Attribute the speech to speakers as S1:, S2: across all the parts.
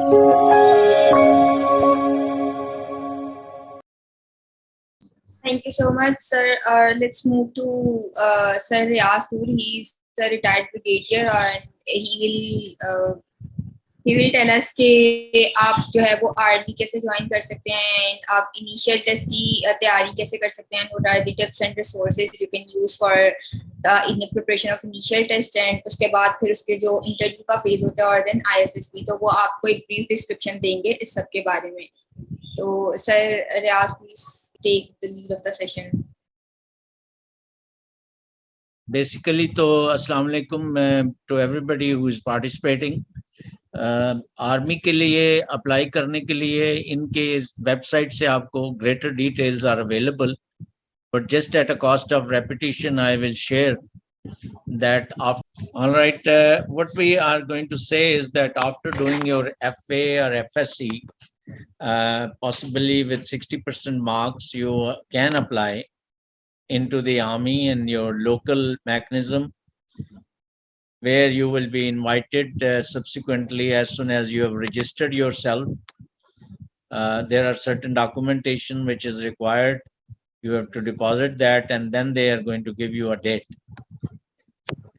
S1: Thank you so much, sir. Let's move to Sir Riaz Toor. He's a retired brigadier and he will tell us कि आप जो है वो army कैसे join कर सकते हैं and आप इनिशियल टेस्ट की तैयारी कैसे कर सकते हैं. What are the tips and resources you can use for in the preparation of initial test and उसके बाद फिर उसके जो इंटरव्यू का फेज होता है और देन ISSB, तो वो आपको एक ब्रीफ डिस्क्रिप्शन देंगे इस सब के बारे में. तो sir Riyaz, please take the lead of the session.
S2: Basically, तो अस्सलाम वालेकुम to everybody who is participating. Army के लिए अप्लाई करने के लिए इनके वेबसाइट से आपको greater details are available, but just at a cost of repetition, I will share that. All right, what we are going to say is that after doing your FA or FSC, possibly with 60% marks, you can apply into the army and your local mechanism, where you will be invited subsequently as soon as you have registered yourself. There are certain documentation which is required. You have to deposit that, and then they are going to give you a date.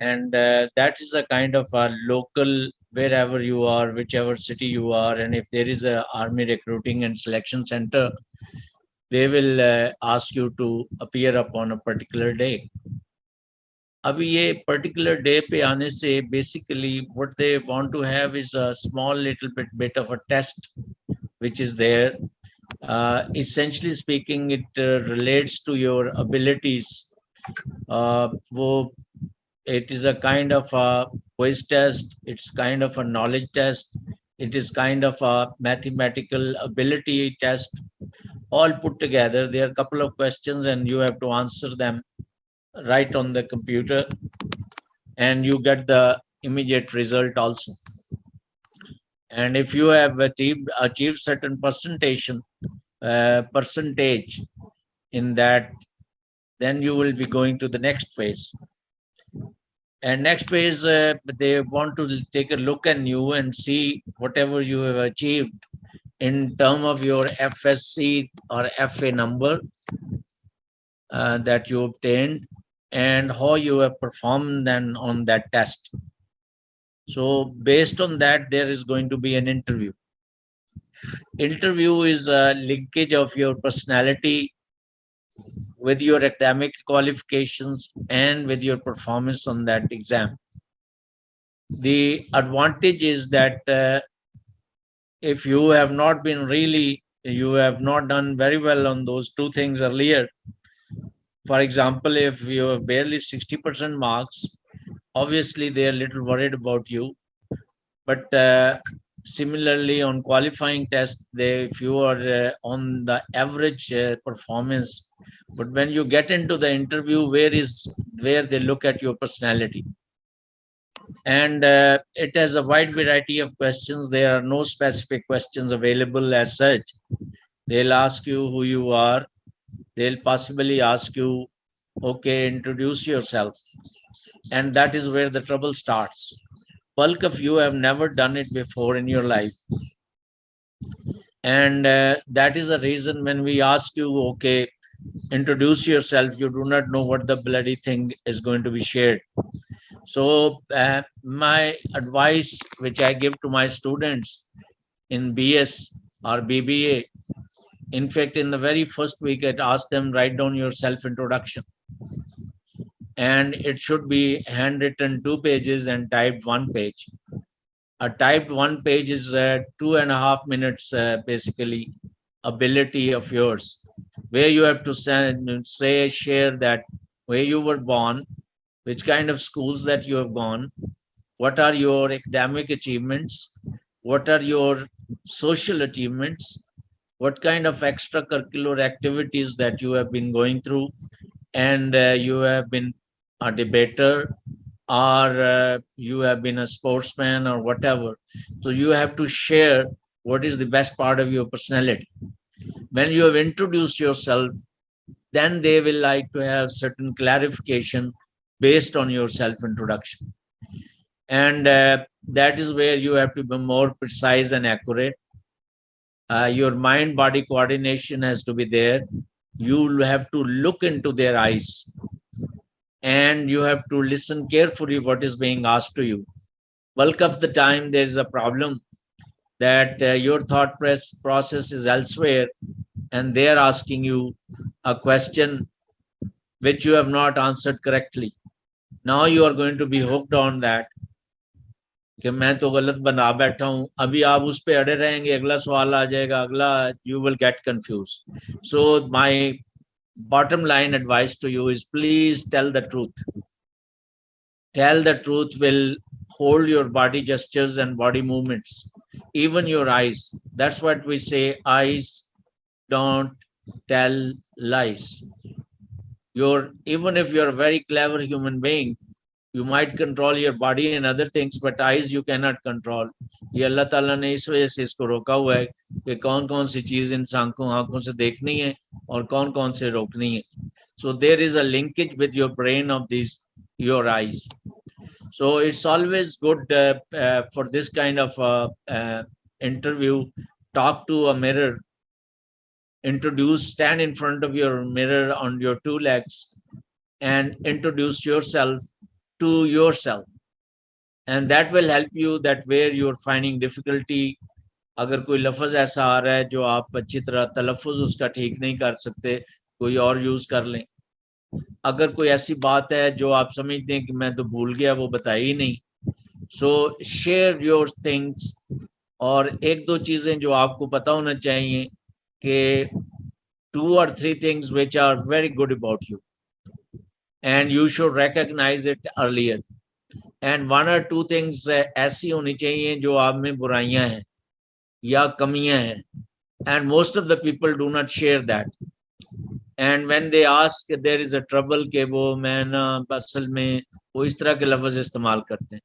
S2: And that is a kind of a local, wherever you are, whichever city you are, and if there is a army recruiting and selection center, they will ask you to appear upon a particular day. अभी ये particular day पे आने से basically what they want to have is a small little bit of a test which is there. Essentially speaking, it relates to your abilities. It is a kind of a quiz test, it's kind of a knowledge test, it is kind of a mathematical ability test, all put together. There are a couple of questions and you have to answer them right on the computer, and you get the immediate result also. And if you have achieved certain percentage in that, then you will be going to the next phase. And next phase, they want to take a look at you and see whatever you have achieved in terms of your FSC or FA number that you obtained, and how you have performed then on that test. So based on that, there is going to be an interview. Interview is a linkage of your personality with your academic qualifications and with your performance on that exam. The advantage is that if you have not been you have not done very well on those two things earlier. For example, if you have barely 60% marks, obviously they are a little worried about you. But similarly, on qualifying test, if you are on the average performance, but when you get into the interview, where they look at your personality. And it has a wide variety of questions. There are no specific questions available as such. They'll ask you who you are. They'll possibly ask you, okay, introduce yourself. And that is where the trouble starts. Bulk of you have never done it before in your life. And that is the reason when we ask you, okay, introduce yourself, you do not know what the bloody thing is going to be shared. So my advice, which I give to my students in BS or BBA, in fact, in the very first week, I'd ask them, write down your self-introduction. And it should be handwritten 2 pages and typed 1 page. A typed 1 page is 2.5 minutes, basically, ability of yours, where you have to share that where you were born, which kind of schools that you have gone, what are your academic achievements, what are your social achievements, what kind of extracurricular activities that you have been going through, and you have been a debater, or you have been a sportsman or whatever. So you have to share what is the best part of your personality. When you have introduced yourself, then they will like to have certain clarification based on your self-introduction. And that is where you have to be more precise and accurate. Your mind-body coordination has to be there. You have to look into their eyes, and you have to listen carefully what is being asked to you. Bulk of the time, there is a problem that your thought process is elsewhere, and they are asking you a question which you have not answered correctly. Now you are going to be hooked on that कि मैं तो गलत बना बैठा हूं, अभी आप उस पे अड़े रहेंगे, अगला सवाल आ जाएगा, अगला, you will get confused. So my bottom line advice to you is please tell the truth. Tell the truth will hold your body gestures and body movements, even your eyes. That's what we say, eyes don't tell lies. Even if you're a very clever human being, you might control your body and other things, but eyes you cannot control. ये अल्लाह ताला ने इस वजह से इसको रोका हुआ है कि कौन कौन सी चीज इंसान को आंखों से देखनी है और कौन कौन से रोकनी है. So there is a linkage with your brain of these, your eyes. So it's always good for this kind of interview, talk to a mirror, stand in front of your mirror on your two legs and introduce yourself to yourself. And that will help you that where you're finding difficulty, अगर कोई लफ्ज ऐसा आ रहा है जो आप अच्छी तरह तलफ़ुज़ उसका ठीक नहीं कर सकते, कोई और यूज कर लें. अगर कोई ऐसी बात है जो आप समझते हैं कि मैं तो भूल गया, वो बताई ही नहीं, सो शेयर योर थिंग्स. और एक दो चीजें जो आपको पता होना चाहिए कि 2 or 3 things which are very good about you and you should recognize it earlier, and 1 or 2 things ऐसी होनी चाहिए जो आप में बुराइयां हैं या कमियां हैं, and most of the people do not share that. And when they ask there is a trouble के वो मैं ना असल में वो इस तरह के लफ्ज इस्तेमाल करते हैं.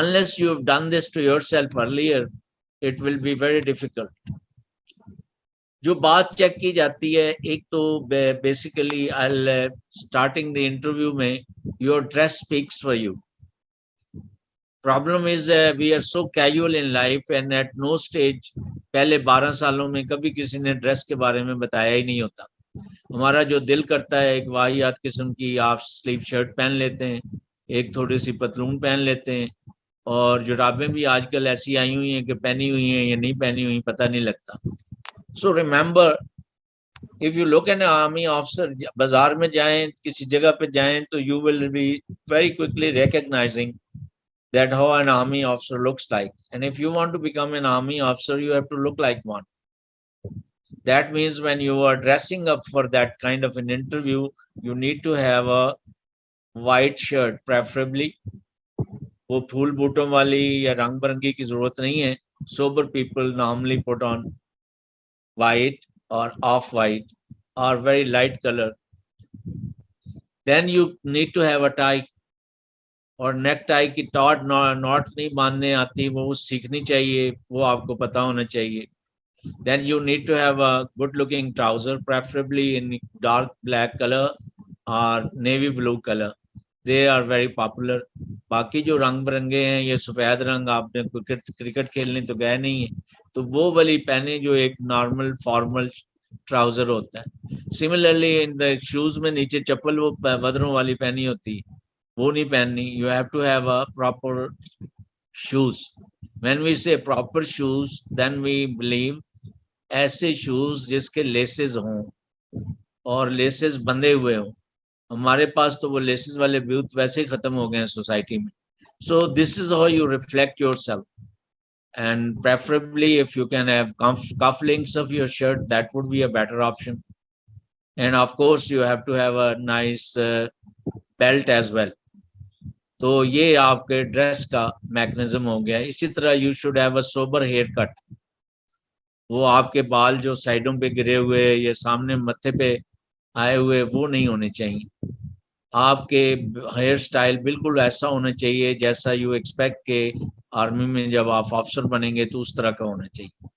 S2: Unless you have done this to yourself earlier, it will be very difficult. जो बात चेक की जाती है, एक तो बेसिकली स्टार्टिंग द इंटरव्यू में your dress speaks for you. Problem is we are so casual in life and at no stage, पहले 12 सालों में कभी किसी ने ड्रेस के बारे में बताया ही नहीं होता. हमारा जो दिल करता है एक वाहियात किस्म की हाफ स्लीव शर्ट पहन लेते हैं, एक थोड़ी सी पतलून पहन लेते हैं, और जुराबें भी आजकल ऐसी आई हुई हैं कि पहनी हुई हैं या नहीं पहनी हुई पता नहीं लगता. So remember, if you look an army officer, बाजार में जाएं, किसी जगह पे जाएं, तो you will be very quickly recognising that how an army officer looks like. And if you want to become an army officer, you have to look like one. That means when you are dressing up for that kind of an interview, you need to have a white shirt, preferably. वो फूल बूटों वाली या रंग बिरंगी की जरूरत नहीं है. Sober people normally put on white or off white or very light color. Then you need to have a tie. और नेक टाई की टॉट नॉट नहीं बांधने आती, वो सीखनी चाहिए, वो आपको पता होना चाहिए. Then you need to have a good looking trouser, preferably in dark black color or navy blue color. They are very popular. बाकी जो रंग बिरंगे हैं, ये सफेद रंग, आपने क्रिकेट खेलने तो गए नहीं है, तो वो वाली पहने जो एक नॉर्मल फॉर्मल ट्राउजर होता है. सिमिलरली इन द शूज में नीचे चप्पल वो बदरों वाली पहनी होती है, वो नहीं पहननी. You have to have a proper shoes. When we say proper shoes, then we believe ऐसे शूज जिसके लेसेस हों और लेसेस बंधे हुए हों. हमारे पास तो वो लेसेस वाले ब्यूथ वैसे ही खत्म हो गए हैं सोसाइटी में. So this is how you reflect yourself, and preferably if you can have cufflinks of your shirt, that would be a better option. And of course you have to have a nice belt as well. तो ये आपके dress का mechanism हो गया. इसी तरह you should have a sober hair cut. वो आपके बाल जो साइडों पे गिरे हुए या सामने मत्थे पे आए हुए वो नहीं होने चाहिए. आपके हेयर स्टाइल बिल्कुल ऐसा होना चाहिए जैसा यू एक्सपेक्ट के आर्मी में जब आप ऑफिसर बनेंगे तो उस तरह का होना चाहिए.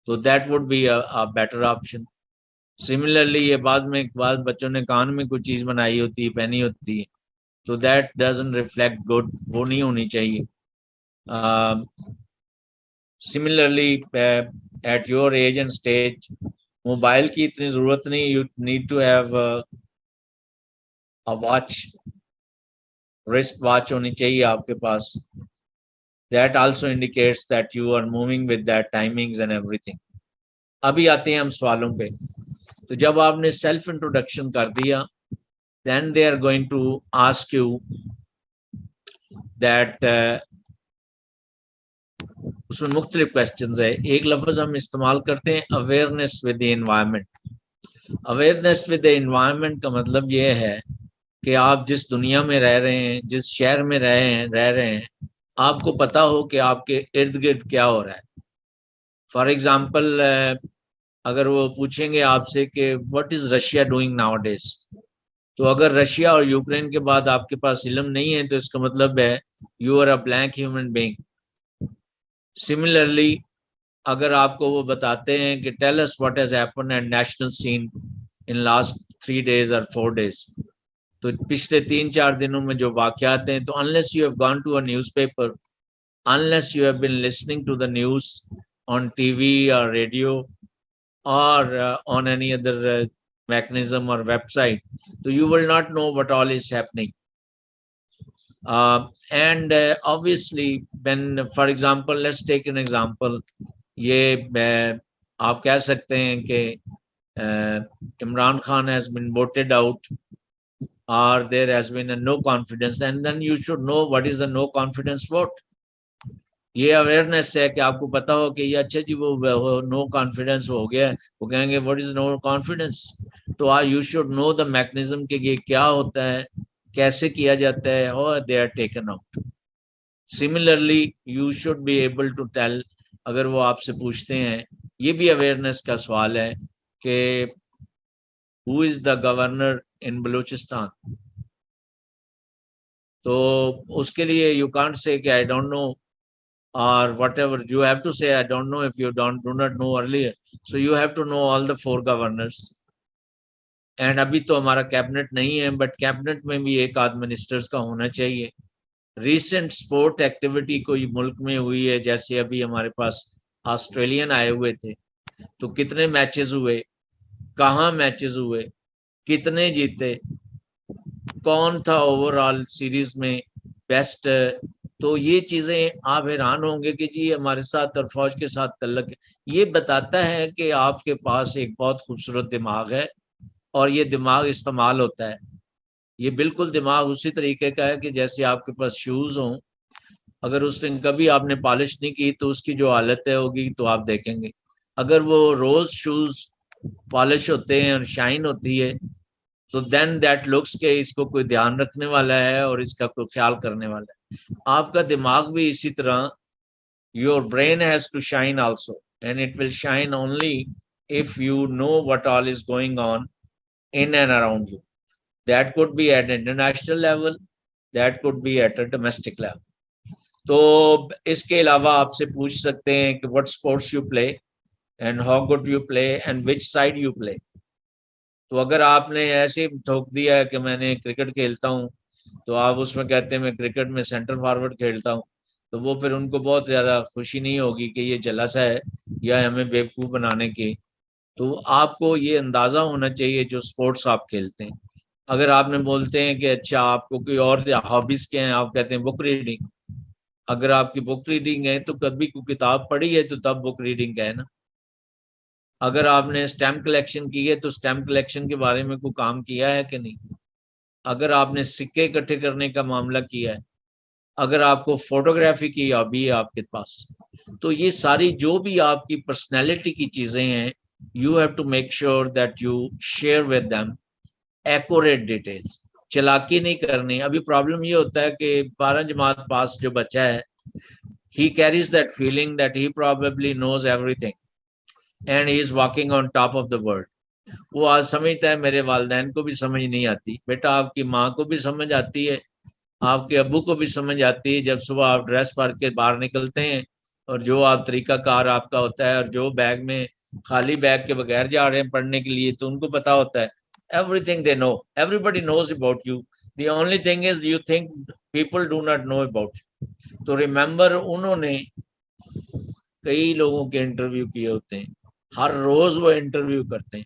S2: तो that would be a better option. Similarly ये बाद बच्चों ने कान में कुछ चीज बनाई होती है, पहनी होती है, तो दैट डजंट रिफ्लेक्ट गुड, वो नहीं होनी चाहिए. Similarly, at your age and stage, mobile की इतनी जरूरत नहीं. You need to have a watch, wrist watch होनी चाहिए आपके पास. That also indicates that you are moving with that timings and everything. अभी आते हैं हम सवालों पे. तो जब आपने सेल्फ इंट्रोडक्शन कर दिया, then they are going to ask you that उसमें मुख्तलिफ क्वेश्चंस है. एक लफ्ज हम इस्तेमाल करते हैं, awareness with the environment. Awareness with the environment का मतलब ये है कि आप जिस दुनिया में रह रहे हैं, जिस शहर में रह रहे हैं, आपको पता हो कि आपके इर्द गिर्द क्या हो रहा है. फॉर एग्जाम्पल, अगर वो पूछेंगे आपसे कि what is Russia doing now days, तो अगर रशिया और यूक्रेन के बाद आपके पास इल्म नहीं है, तो इसका मतलब है you are a blank human being. Similarly, अगर आपको वो बताते हैं कि tell us what has happened at national scene in last 3 days और 4 days, तो पिछले 3-4 दिनों में जो वाकयात हैं, तो unless you have gone to a newspaper, unless you have been listening to the news on TV और रेडियो और on any other mechanism or website, so you will not know what all is happening. And obviously, when, for example, let's take an example, ये आप कह सकते हैं कि Imran Khan has been voted out or there has been a no confidence, and then you should know what is the no confidence vote. ये awareness है कि आपको पता हो कि ये अच्छा जी वो नो कॉन्फिडेंस हो गया है, वो कहेंगे व्हाट इज नो कॉन्फिडेंस. तो you should know the mechanism कि ये क्या होता है, कैसे किया जाता है, और they are taken out. Similarly, you should be able to tell, अगर वो आपसे पूछते हैं, ये भी अवेयरनेस का सवाल है कि हु इज द गवर्नर इन बलूचिस्तान, तो उसके लिए यू कांट से कि I don't know or whatever. You have to say I don't know if you do not know earlier. So you have to know all the 4 governors. And अभी तो हमारा cabinet नहीं है, but cabinet में भी एक आध मिनिस्टर्स का होना चाहिए. रिसेंट स्पोर्ट एक्टिविटी कोई मुल्क में हुई है, जैसे अभी हमारे पास ऑस्ट्रेलियन आए हुए थे, तो कितने मैचेस हुए, कहाँ मैचेस हुए, कितने जीते, कौन था ओवरऑल सीरीज में बेस्ट. तो ये चीजें आप हैरान होंगे कि जी हमारे साथ और फौज के साथ तल्लक है. ये बताता है कि आपके पास एक बहुत खूबसूरत दिमाग है और ये दिमाग इस्तेमाल होता है. ये बिल्कुल दिमाग उसी तरीके का है कि जैसे आपके पास शूज हों, अगर उस दिन कभी आपने पॉलिश नहीं की तो उसकी जो हालत है होगी, तो आप देखेंगे. अगर वो रोज शूज पॉलिश होते हैं और शाइन होती है, तो देन दैट लुक्स के इसको कोई ध्यान रखने वाला है और इसका कोई ख्याल करने वाला है. आपका दिमाग भी इसी तरह, your brain has to shine also, and it will shine only if you know what all is going on in and around you. That could be at international level, that could be at a domestic level. तो इसके अलावा आपसे पूछ सकते हैं कि what sports you play and how good you play and which side you play. तो अगर आपने ऐसे ठोक दिया है कि मैंने क्रिकेट खेलता हूँ, तो आप उसमें कहते हैं मैं क्रिकेट में सेंटर फॉरवर्ड खेलता हूँ, तो वो फिर उनको बहुत ज़्यादा खुशी नहीं होगी कि ये जलसा है या हमें बेवकूफ़ बनाने की. तो आपको ये अंदाज़ा होना चाहिए जो स्पोर्ट्स आप खेलते हैं. अगर आपने बोलते हैं कि अच्छा आपको कोई और हॉबीज़ क्या हैं, आप कहते हैं बुक रीडिंग. अगर आपकी बुक रीडिंग है तो कभी कोई किताब पढ़ी है तो तब बुक रीडिंग है ना. अगर आपने स्टैम्प कलेक्शन की है तो स्टैम्प कलेक्शन के बारे में कोई काम किया है कि नहीं. अगर आपने सिक्के इकट्ठे करने का मामला किया है, अगर आपको फोटोग्राफी की हॉबी है आपके पास, तो ये सारी जो भी आपकी पर्सनैलिटी की चीजें हैं, you have to make sure that you share with them accurate details. चालाकी नहीं करनी. अभी प्रॉब्लम ये होता है कि 12 जमात पास जो बच्चा है, he carries that feeling that he probably knows everything and he is walking on top of the world. वो आज समझता है मेरे वालदैन को भी समझ नहीं आती. बेटा, आपकी माँ को भी समझ आती है, आपके अब्बू को भी समझ आती है. जब सुबह आप ड्रेस पहन के बाहर निकलते हैं और जो आप तरीका कार आपका होता है, और जो बैग में खाली बैग के बगैर जा रहे हैं पढ़ने के लिए, तो उनको पता होता है. Everything they know, everybody knows about you. The only thing is you think people do not know about you. तो रिमेंबर, उन्होंने कई लोगों के इंटरव्यू किए होते हैं, हर रोज वो इंटरव्यू करते हैं,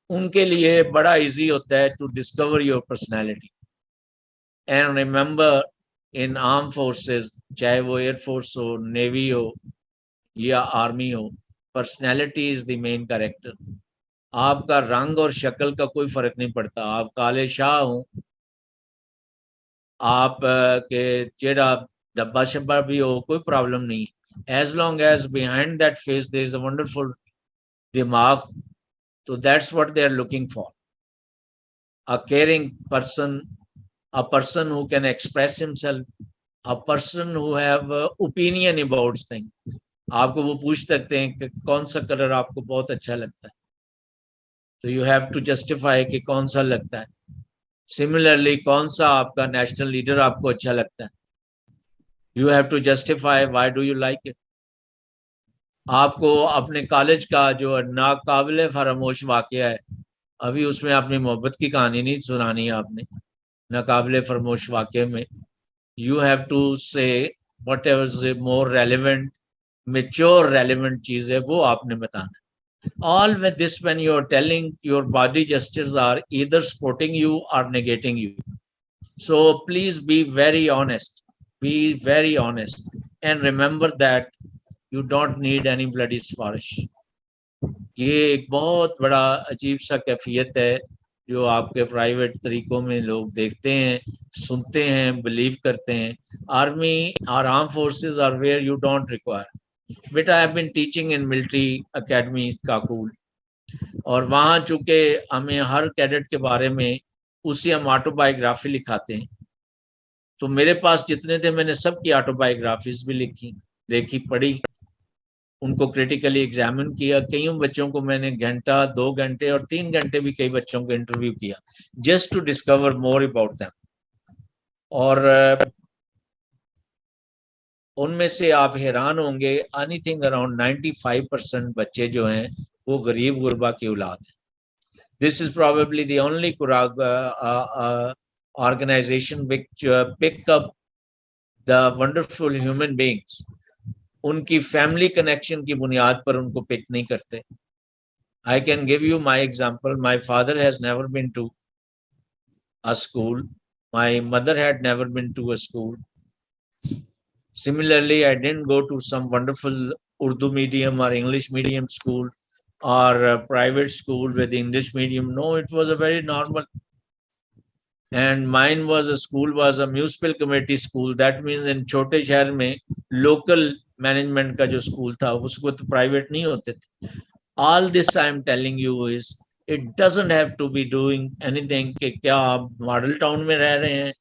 S2: उनके लिए बड़ा इजी होता है to discover your personality. And remember, in arm forces, चाहे वो एयरफोर्स हो, नेवी हो या आर्मी हो, personality is the main character. आपका रंग और शक्ल का कोई फर्क नहीं पड़ता, आप काले शाह हो, आप के चेहरा डब्बा शब्बा भी हो, कोई प्रॉब्लम नहीं, as long as behind that face there is a wonderful दिमाग, तो that's what they are looking for, a caring person, a person who can express himself, a person who have opinion about things। आपको वो पूछ सकते हैं कि कौन सा कलर आपको बहुत अच्छा लगता है, तो यू हैव टू जस्टिफाई कि कौन सा लगता है। सिमिलरली, कौन सा आपका नेशनल लीडर आपको अच्छा लगता है, you have to justify why do you like it. आपको अपने कॉलेज का जो नाकाबिले फरामोश वाकया है, अभी उसमें अपनी मोहब्बत की कहानी नहीं सुनानी है आपने, नाकाबिले फरामोश वाकये में यू हैव टू से what ever more relevant, mature relevant चीज है वो आपने बताना। All with this, when you are telling, your body gestures are either supporting you or negating you. So please be very honest. Be very honest. And remember that you don't need any bloody siparish. ये एक बहुत बड़ा अजीब सा कैफियत है जो आपके प्राइवेट तरीकों में लोग देखते हैं, सुनते हैं, बिलीव करते हैं। आर्मी और arm forces are where you don't require. बेटा, I have been teaching in military academy Kakul, और वहाँ चूंकि हमें हर कैडेट के बारे में उसी हम ऑटोबायोग्राफी लिखाते हैं, तो मेरे पास जितने थे मैंने सबकी ऑटोबायोग्राफीज भी लिखी, देखी, पढ़ी, उनको क्रिटिकली एग्जामिन किया। कईयों बच्चों को मैंने घंटा, 2 घंटे और 3 घंटे भी कई बच्चों को इंटरव्यू किया, just to discover more about them. और उनमें से आप हैरान होंगे, एनीथिंग अराउंड 95% बच्चे जो हैं वो गरीब गुरबा की औलाद है। This is probably the only organization which pick up the wonderful human beings। उनकी फैमिली कनेक्शन की बुनियाद पर उनको पिक नहीं करते। I can give you my example. My father has never been to a school. My mother had never been to a school. Similarly, I didn't go to some wonderful Urdu medium or English medium school or a private school with English medium. No, it was a very normal, and mine was a school, was a municipal committee school। That means in छोटे शहर में local management का जो school था उसको तो private नहीं होते थे। All this I am telling you is it doesn't have to be doing anything कि क्या आप मॉडल टाउन में रह रहे हैं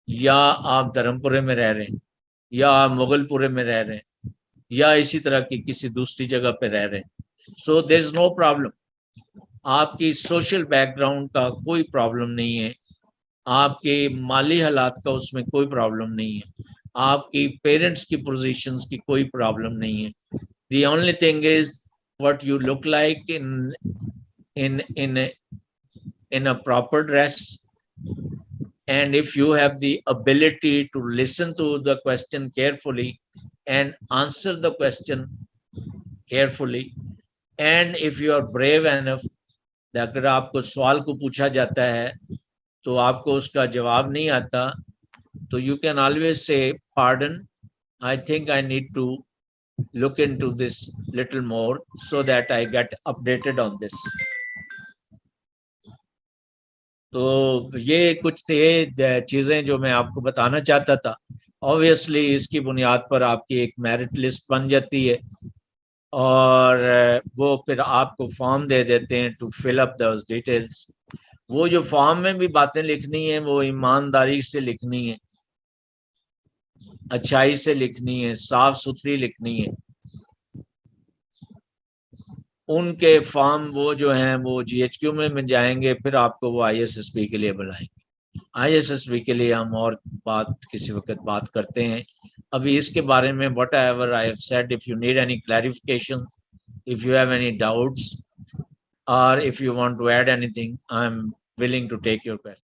S2: या आप धर्मपुरे में रह रहे हैं या आप मुगलपुरे में रह रहे हैं या इसी तरह की किसी दूसरी जगह पे रह रहे हैं। So there is no problem। आपकी सोशल बैकग्राउंड का कोई प्रॉब्लम नहीं है, आपके माली हालात का उसमें कोई प्रॉब्लम नहीं है, आपकी पेरेंट्स की पोजीशंस की कोई प्रॉब्लम नहीं है। The only thing is what you look like in a proper dress, and if you have the ability to listen to the question carefully and answer the question carefully, and if you are brave enough, अगर आपको सवाल को पूछा जाता है तो आपको उसका जवाब नहीं आता, तो you can always say, pardon, I think I need to look into this little more so that I get updated on this। तो ये कुछ थे चीजें जो मैं आपको बताना चाहता था। ऑब्वियसली इसकी बुनियाद पर आपकी एक मेरिट लिस्ट बन जाती है और वो फिर आपको फॉर्म दे देते हैं to fill up those details. वो जो फॉर्म में भी बातें लिखनी है वो ईमानदारी से लिखनी है, अच्छाई से लिखनी है, साफ सुथरी लिखनी है। उनके फॉर्म वो जो हैं वो जीएचक्यू में जाएंगे, फिर आपको वो आईएसएसबी के लिए बुलाएंगे। आईएसएसबी के लिए हम और बात किसी वक्त बात करते हैं। अभी इसके बारे में whatever I have said, if you need any clarification, if you have any doubts, or if you want to add anything, I'm willing to take your question।